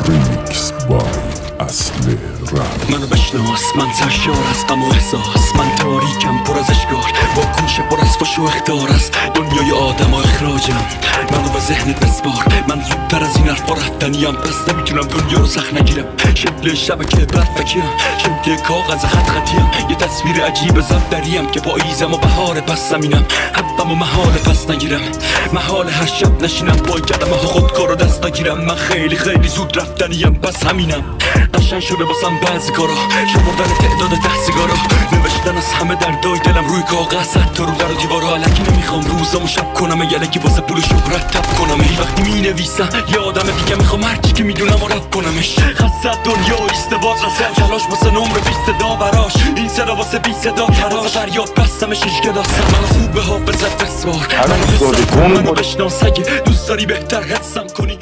ریمیکس بای اصل رپ. منو بشناس، من سرشار از غم و احساس، من تاریکم پر از اشکال، با کوشه پر از فش و اخطار است دنیای آدم و اخراجم. منو به ذهنت بسپار، من زودتر از این حرفا رفتنیم، پس نمیتونم دنیا رو سخت نگیرم. شکل شبکه برف بکیرم، شکل کاغذ خط خطیم، یه تصویر عجیب زب دریم که پاییزم و بهار پس زمینم. حبم و محال پس نگیرم، محال هر شب نشینم با کلمه ها خودکار رو دست نگیرم. من خیلی خیلی زود رفتنیم، پس همینم. قشنگ شده باسم بعضی کارا، شمردن تعداد 10 سیگارا، نوشتن از همه دردای دلم روی کاغذ، حتی رو در و دیوارا. الکی نمیخوام روزامو شب کنم، یلکی واسه پول شهرت تب کنم. هی وقتی مینویسم یه آدم دیگه میخوام هرچی که میدونم و رب کنمش. خسته دنیا ایسته باز رسم، کلاش واسه نمره 20 صدا براش، این صدا واسه 20 صدا تراش. فریاد بستمش که داستم، منو خوب به حافظت بسوار، منو بشناس اگه دوست داری بهتر حسم کنی.